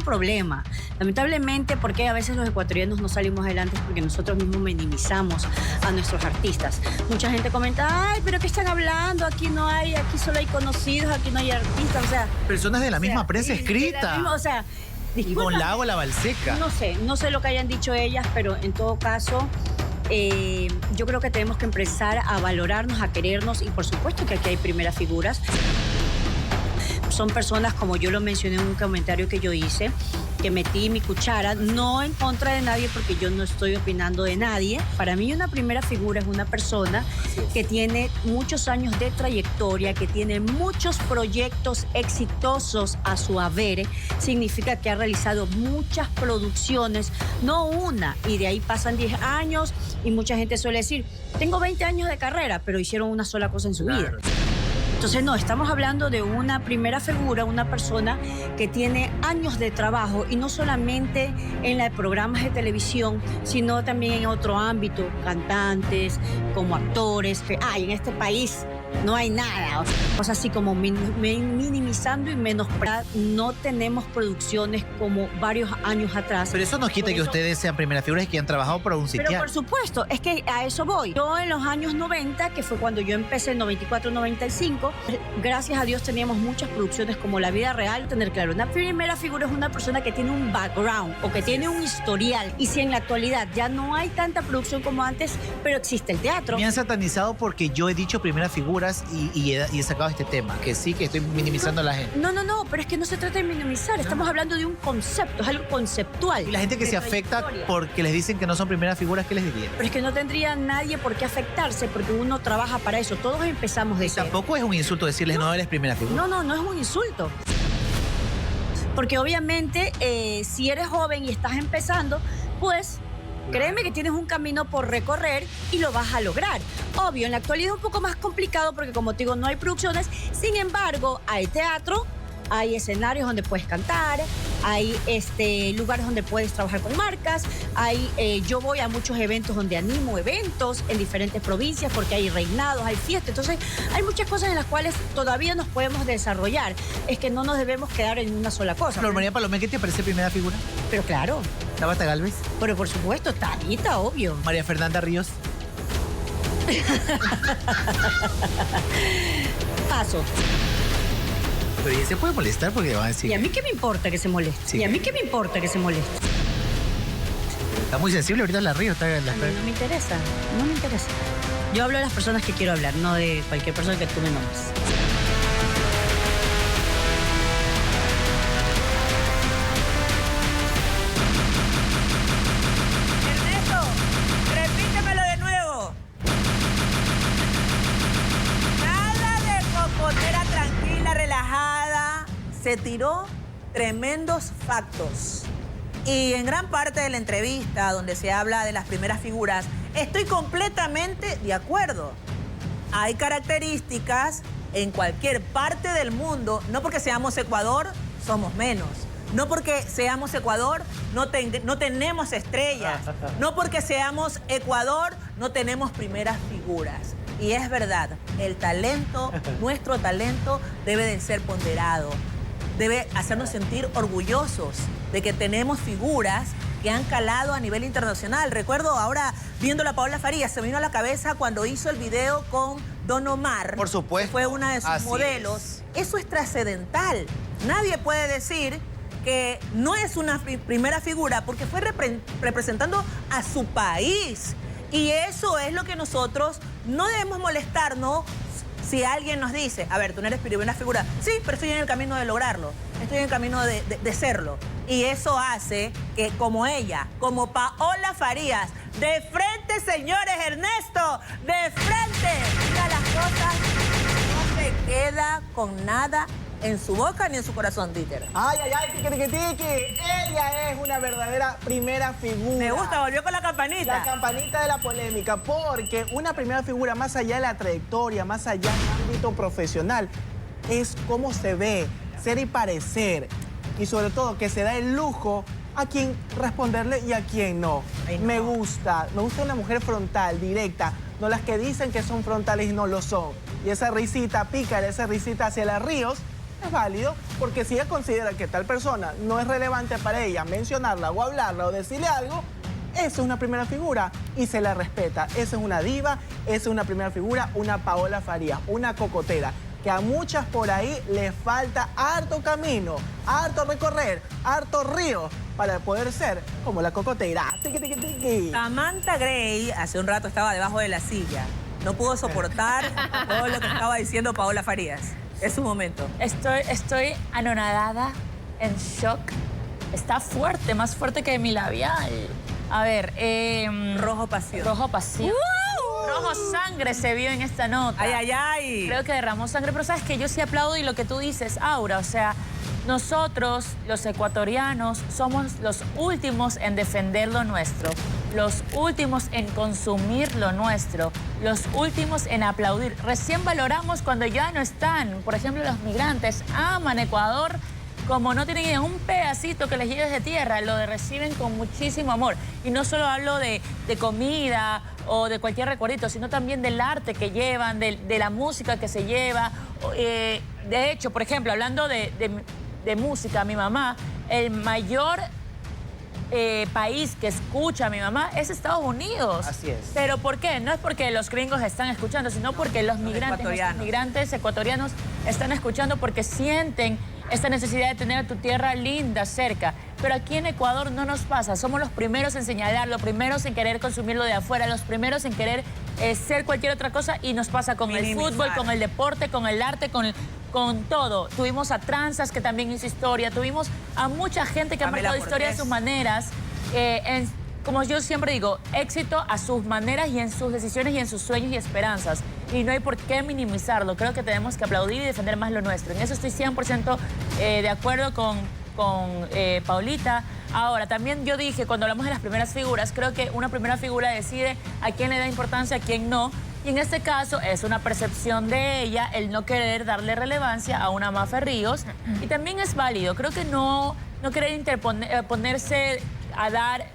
problema. Lamentablemente, porque a veces los ecuatorianos no salimos adelante porque nosotros mismos minimizamos a nuestros artistas. Mucha gente comenta, ay, pero ¿qué están hablando? Aquí no hay, aquí solo hay conocidos, aquí no hay artistas, o sea... Personas de la misma prensa escrita. O sea, y con Lago la Balseca. No sé lo que hayan dicho ellas, pero en todo caso... yo creo que tenemos que empezar a valorarnos, a querernos y por supuesto que aquí hay primeras figuras. Son personas, como yo lo mencioné en un comentario que yo hice, que metí mi cuchara, no en contra de nadie porque yo no estoy opinando de nadie. Para mí una primera figura es una persona que tiene muchos años de trayectoria, que tiene muchos proyectos exitosos a su haber. Significa que ha realizado muchas producciones, no una, y de ahí pasan 10 años y mucha gente suele decir, tengo 20 años de carrera, pero hicieron una sola cosa en su vida. Entonces, no, estamos hablando de una primera figura, una persona que tiene años de trabajo y no solamente en los programas de televisión, sino también en otro ámbito, cantantes, como actores. Ay, en este país no hay nada. Cosas así como minimizando y menospreciando. No tenemos producciones como varios años atrás. Pero eso no quita que ustedes sean primeras figuras y que han trabajado por un sitial. Pero por supuesto, es que a eso voy. Yo en los años 90, que fue cuando yo empecé en 94, 95, gracias a Dios teníamos muchas producciones como La Vida Real. Tener claro, una primera figura es una persona que tiene un background o que tiene un historial. Y si en la actualidad ya no hay tanta producción como antes, pero existe el teatro. Me han satanizado porque yo he dicho primeras figuras y he sacado este tema, que sí, que estoy minimizando a la gente. No, pero es que no se trata de minimizar, estamos hablando de un concepto, es algo conceptual. Y la gente que se afecta porque les dicen que no son primeras figuras, ¿qué les diría? Pero es que no tendría nadie por qué afectarse porque uno trabaja para eso, todos empezamos de cero. Tampoco es un insulto decirles no eres primera figura. No es un insulto. Porque obviamente si eres joven y estás empezando, pues... créeme que tienes un camino por recorrer y lo vas a lograr. Obvio, en la actualidad es un poco más complicado porque, como te digo, no hay producciones. Sin embargo, hay teatro, hay escenarios donde puedes cantar, hay lugares donde puedes trabajar con marcas, yo voy a muchos eventos donde animo eventos en diferentes provincias porque hay reinados, hay fiestas. Entonces, hay muchas cosas en las cuales todavía nos podemos desarrollar. Es que no nos debemos quedar en una sola cosa. Flor María Palomé, ¿qué te parece primera figura? Pero claro. Tabata Galvez. Pero por supuesto, Talita, obvio. María Fernanda Ríos. Paso. Pero ella se puede molestar porque va a decir... ¿Y a mí qué me importa que se moleste? Sí. ¿Y a mí qué me importa que se moleste? Está muy sensible ahorita la Ríos. No me interesa, no me interesa. Yo hablo de las personas que quiero hablar, no de cualquier persona que tú me nombres. Se tiró tremendos factos. Y en gran parte de la entrevista, donde se habla de las primeras figuras, estoy completamente de acuerdo. Hay características en cualquier parte del mundo, no porque seamos Ecuador, somos menos. No porque seamos Ecuador, no tenemos estrellas. No porque seamos Ecuador, no tenemos primeras figuras. Y es verdad, el talento, nuestro talento, debe de ser ponderado. Debe hacernos sentir orgullosos de que tenemos figuras que han calado a nivel internacional. Recuerdo ahora, viendo a Paola Farías, se me vino a la cabeza cuando hizo el video con Don Omar. Por supuesto. Que fue una de sus modelos. Eso es trascendental. Nadie puede decir que no es una primera figura porque fue representando a su país. Y eso es lo que nosotros no debemos molestarnos. Si alguien nos dice, a ver, tú no eres primera figura, sí, pero estoy en el camino de lograrlo, estoy en el camino de serlo. Y eso hace que como ella, como Paola Farías, de frente, señores, Ernesto, de frente, diga las cosas, no se queda con nada en su boca ni en su corazón, Dieter. Ay, tiki. Ella es una verdadera primera figura. Me gusta, volvió con la campanita. La campanita de la polémica, porque una primera figura, más allá de la trayectoria, más allá del ámbito profesional, es cómo se ve, ser y parecer. Y sobre todo, que se da el lujo a quien responderle y a quien no. Ay, no. Me gusta una mujer frontal, directa, no las que dicen que son frontales y no lo son. Y esa risita pícara, esa risita hacia las Ríos, es válido, porque si ella considera que tal persona no es relevante para ella mencionarla o hablarla o decirle algo, esa es una primera figura y se la respeta. Esa es una diva, esa es una primera figura, una Paola Farías, una cocotera, que a muchas por ahí les falta harto camino, harto recorrer, harto río para poder ser como la cocotera. Tiqui, tiqui, tiqui. Samantha Gray hace un rato estaba debajo de la silla. No pudo soportar todo lo que estaba diciendo Paola Farías. Es su momento. Estoy anonadada, en shock. Está fuerte, más fuerte que mi labial. A ver, Rojo pasión. rojo pasión. Rojo sangre se vio en esta nota. Ay, ay, ay. Creo que derramó sangre, pero sabes que yo sí aplaudo y lo que tú dices, Aura, o sea, nosotros, los ecuatorianos, somos los últimos en defender lo nuestro, los últimos en consumir lo nuestro, los últimos en aplaudir. Recién valoramos cuando ya no están. Por ejemplo, los migrantes aman Ecuador como no tienen un pedacito que les llegue desde tierra, lo reciben con muchísimo amor. Y no solo hablo de comida o de cualquier recuerdito, sino también del arte que llevan, de la música que se lleva. De hecho, por ejemplo, hablando de música, mi mamá, el mayor país que escucha a mi mamá es Estados Unidos. Así es. ¿Pero por qué? No es porque los gringos están escuchando, sino porque los migrantes ecuatorianos están escuchando porque sienten esta necesidad de tener a tu tierra linda cerca. Pero aquí en Ecuador no nos pasa. Somos los primeros en señalar, los primeros en querer consumirlo de afuera, los primeros en querer ser cualquier otra cosa, y nos pasa con el fútbol, con el deporte, con el arte, con todo. Tuvimos a Tranzas, que también hizo historia, tuvimos a mucha gente que ha marcado historia de sus maneras. Como yo siempre digo, éxito a sus maneras y en sus decisiones y en sus sueños y esperanzas. Y no hay por qué minimizarlo. Creo que tenemos que aplaudir y defender más lo nuestro. En eso estoy 100% de acuerdo con Paulita. Ahora, también yo dije, cuando hablamos de las primeras figuras, creo que una primera figura decide a quién le da importancia, a quién no. Y en este caso es una percepción de ella el no querer darle relevancia a una Mafe Ríos. Y también es válido. Creo que no querer ponerse a dar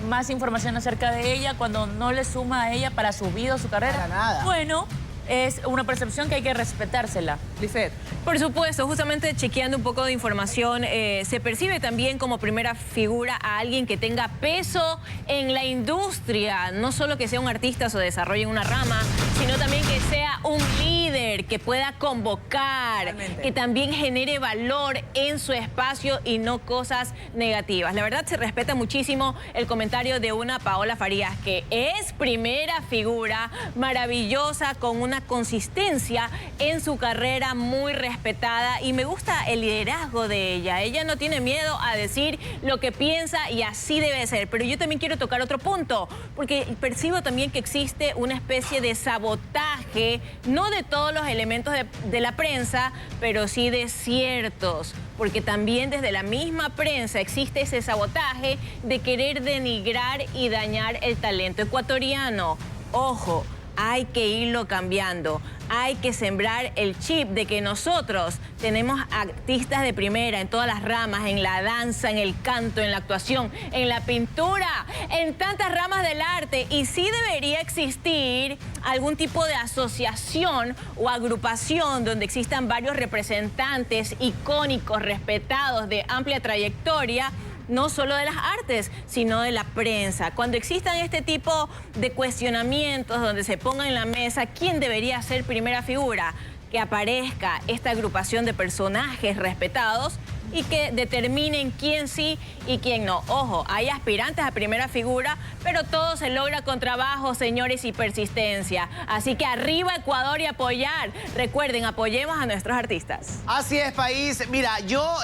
más información acerca de ella cuando no le suma a ella para su vida o su carrera. Para nada. Bueno, es una percepción que hay que respetársela. Lisette. Por supuesto, justamente chequeando un poco de información, se percibe también como primera figura a alguien que tenga peso en la industria, no solo que sea un artista o se desarrolle en una rama, sino también que sea un líder, que pueda convocar, Realmente. que también genere valor en su espacio y no cosas negativas. La verdad se respeta muchísimo el comentario de una Paola Farías, que es primera figura, maravillosa, con una consistencia en su carrera muy respetada, y me gusta el liderazgo de ella. Ella no tiene miedo a decir lo que piensa y así debe ser. Pero yo también quiero tocar otro punto, porque percibo también que existe una especie de sabotaje, no de todos los elementos de la prensa, pero sí de ciertos, porque también desde la misma prensa existe ese sabotaje de querer denigrar y dañar el talento ecuatoriano. Ojo, hay que irlo cambiando, hay que sembrar el chip de que nosotros tenemos artistas de primera en todas las ramas, en la danza, en el canto, en la actuación, en la pintura, en tantas ramas del arte, y sí debería existir algún tipo de asociación o agrupación donde existan varios representantes icónicos, respetados, de amplia trayectoria, no solo de las artes, sino de la prensa. Cuando existan este tipo de cuestionamientos donde se ponga en la mesa quién debería ser primera figura, que aparezca esta agrupación de personajes respetados y que determinen quién sí y quién no. Ojo, hay aspirantes a primera figura, pero todo se logra con trabajo, señores, y persistencia. Así que arriba Ecuador y apoyar. Recuerden, apoyemos a nuestros artistas. Así es, país. Mira, yo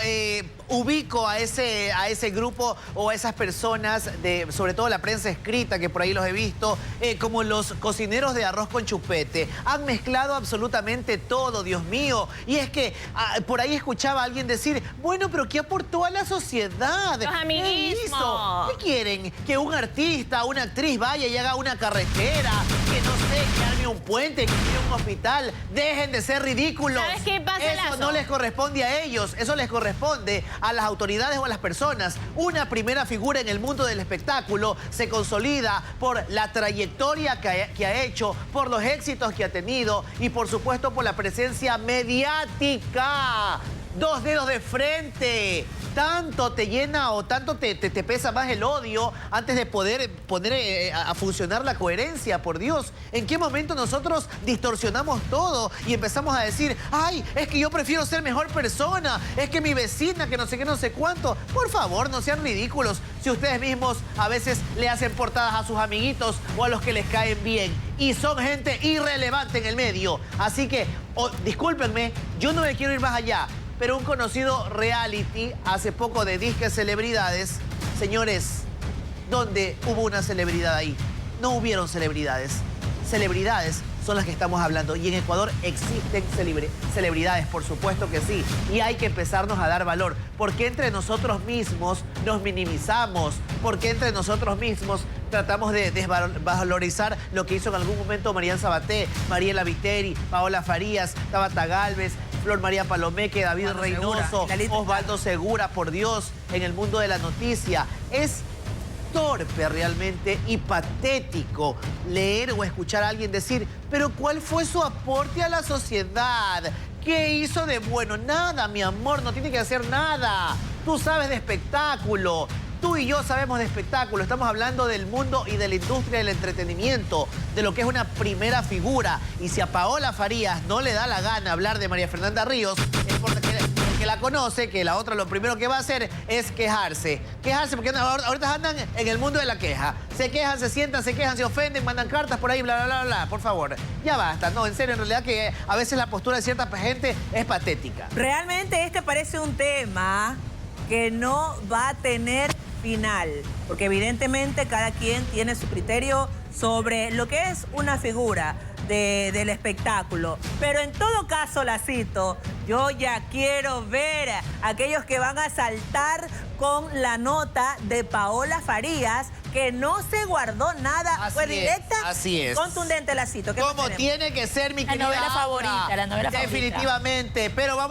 ubico a ese grupo o a esas personas, sobre todo la prensa escrita, que por ahí los he visto, como los cocineros de arroz con chupete. Han mezclado absolutamente todo, Dios mío. Y es que por ahí escuchaba a alguien decir, bueno, pero ¿qué aportó a la sociedad? Los amiguismos. ¿Qué hizo? ¿Qué quieren? ¿Que un artista, una actriz vaya y haga una carretera? Que no sé, que arme un puente, que arme un hospital. Dejen de ser ridículos. ¿Sabes qué pasa, Eso Lazo? no les corresponde a ellos, eso les corresponde a las autoridades o a las personas. Una primera figura en el mundo del espectáculo se consolida por la trayectoria que ha hecho, por los éxitos que ha tenido y por supuesto por la presencia mediática. 2 dedos de frente. Tanto te llena o tanto te pesa más el odio antes de poder poner a funcionar la coherencia, por Dios. ¿En qué momento nosotros distorsionamos todo y empezamos a decir, ay, es que yo prefiero ser mejor persona, es que mi vecina, que no sé qué, no sé cuánto? Por favor, no sean ridículos si ustedes mismos a veces le hacen portadas a sus amiguitos o a los que les caen bien. Y son gente irrelevante en el medio. Así que, discúlpenme, yo no me quiero ir más allá. Pero un conocido reality hace poco de disque celebridades, señores, ¿dónde hubo una celebridad ahí? No hubieron celebridades. Celebridades son las que estamos hablando. Y en Ecuador existen celebridades, por supuesto que sí. Y hay que empezarnos a dar valor. Porque entre nosotros mismos nos minimizamos. Porque entre nosotros mismos tratamos de desvalorizar lo que hizo en algún momento Marian Sabaté, Mariela Viteri, Paola Farías, Tabata Gálvez, Flor María Palomeque, David Reynoso, Osvaldo Segura, por Dios, en el mundo de la noticia. Es torpe realmente y patético leer o escuchar a alguien decir, pero ¿cuál fue su aporte a la sociedad? ¿Qué hizo de bueno? Nada, mi amor, no tiene que hacer nada. Tú sabes de espectáculo. Tú y yo sabemos de espectáculo, estamos hablando del mundo y de la industria del entretenimiento, de lo que es una primera figura. Y si a Paola Farías no le da la gana hablar de María Fernanda Ríos, es porque la conoce, que la otra lo primero que va a hacer es quejarse. Quejarse porque ahorita andan en el mundo de la queja. Se quejan, se sientan, se quejan, se ofenden, mandan cartas por ahí, bla, bla, bla, bla. Por favor, ya basta. No, en serio, en realidad que a veces la postura de cierta gente es patética. Realmente este parece un tema que no va a tener final, porque evidentemente cada quien tiene su criterio sobre lo que es una figura del espectáculo. Pero en todo caso, la cito, yo ya quiero ver a aquellos que van a saltar con la nota de Paola Farías, que no se guardó nada. Fue directa, así es. Contundente, la cito. Como tiene que ser, mi querida novela favorita, la novela favorita. Definitivamente, pero vamos